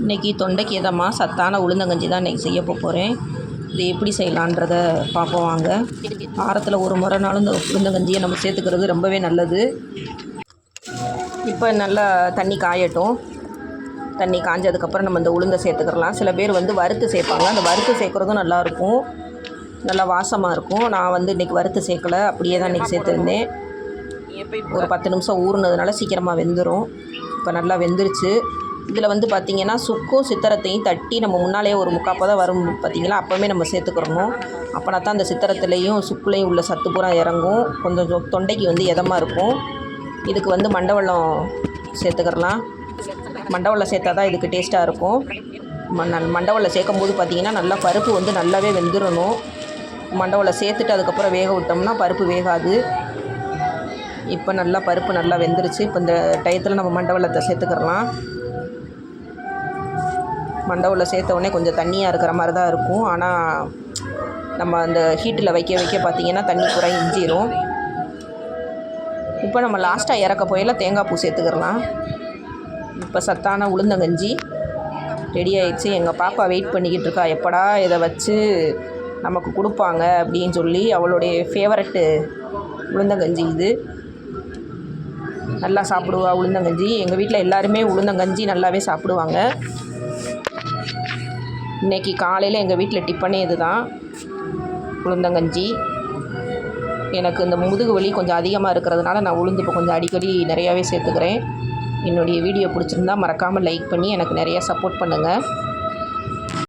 இன்றைக்கி தொண்டைக்கு இதமாக சத்தான உளுந்தங்கஞ்சி தான் இன்றைக்கி செய்ய போகிறேன். இது எப்படி செய்யலான்றதை பார்ப்போம் வாங்க. வாரத்தில் ஒரு முறைனாலும் இந்த உளுந்தங்கஞ்சியை நம்ம சேர்த்துக்கிறது ரொம்பவே நல்லது. இப்போ நல்லா தண்ணி காயட்டும். தண்ணி காஞ்சதுக்கப்புறம் நம்ம இந்த உளுந்தை சேர்த்துக்கிறலாம். சில பேர் வறுத்து சேர்ப்பாங்க. அந்த வறுத்து சேர்க்குறதும் நல்லாயிருக்கும், நல்லா வாசமாக இருக்கும். நான் இன்றைக்கி வறுத்து சேர்க்கலை, அப்படியே தான் இன்றைக்கி சேர்த்துருந்தேன். ஒரு 10 நிமிஷம் ஊறுனதுனால சீக்கிரமாக வெந்துடும். இப்போ நல்லா வெந்துருச்சு. இதில் பார்த்திங்கன்னா சுக்கும் சித்திரத்தையும் தட்டி நம்ம முன்னாலேயே ஒரு முக்காப்பதான் வரும் பார்த்திங்களா, அப்போவுமே நம்ம சேர்த்துக்கிறணும். அப்போனா தான் அந்த சித்திரத்துலேயும் சுக்குலேயும் உள்ள சத்து பூரா இறங்கும். கொஞ்சம் தொண்டைக்கு இதமாக இருக்கும். இதுக்கு மண்டவெல்லம் சேர்த்துக்கிறலாம். மண்டவெல்லம் சேர்த்தா தான் இதுக்கு டேஸ்ட்டாக இருக்கும். மண்டவெல்லம் சேர்க்கும் போது பார்த்திங்கன்னா நல்லா பருப்பு நல்லாவே வெந்துடணும். மண்டவெல்லம் சேர்த்துட்டு அதுக்கப்புறம் வேக விட்டோம்னா பருப்பு வேகாது. இப்போ நல்லா பருப்பு நல்லா வெந்துருச்சு. இப்போ இந்த டயத்தில் நம்ம மண்டவெல்லத்தை சேர்த்துக்கிறலாம். மண்டவெல்லம் சேர்த்த உடனே கொஞ்சம் தண்ணியாக இருக்கிற மாதிரி தான் இருக்கும். ஆனால் நம்ம அந்த ஹீட்டில் வைக்க பார்த்திங்கன்னா தண்ணி குறைஞ்சிரும். இப்போ நம்ம லாஸ்ட்டாக இறக்க போயில தேங்காய் பூ சேர்த்துக்கிறலாம். இப்போ சத்தான உளுந்தங்கஞ்சி ரெடி ஆகிடுச்சு. எங்கள் பாப்பா வெயிட் பண்ணிக்கிட்டு இருக்கா, எப்படா இதை வச்சு நமக்கு கொடுப்பாங்க அப்படின்னு சொல்லி. அவளுடைய ஃபேவரட்டு உளுந்தங்கஞ்சி இது. நல்லா சாப்பிடுவா உளுந்தங்கஞ்சி. எங்கள் வீட்டில் எல்லாருமே உளுந்தங்கஞ்சி நல்லாவே சாப்பிடுவாங்க. இன்றைக்கி காலையில் எங்கள் வீட்டில் டிஃபனே இது தான், உளுந்தங்கஞ்சி. எனக்கு இந்த முதுகு வலி கொஞ்சம் அதிகமாக இருக்கிறதுனால நான் உளுந்து இப்போ கொஞ்சம் அடிக்கடி நிறையாவே சேர்த்துக்கிறேன். என்னுடைய வீடியோ பிடிச்சிருந்தா மறக்காமல் லைக் பண்ணி எனக்கு நிறையா சப்போர்ட் பண்ணுங்கள்.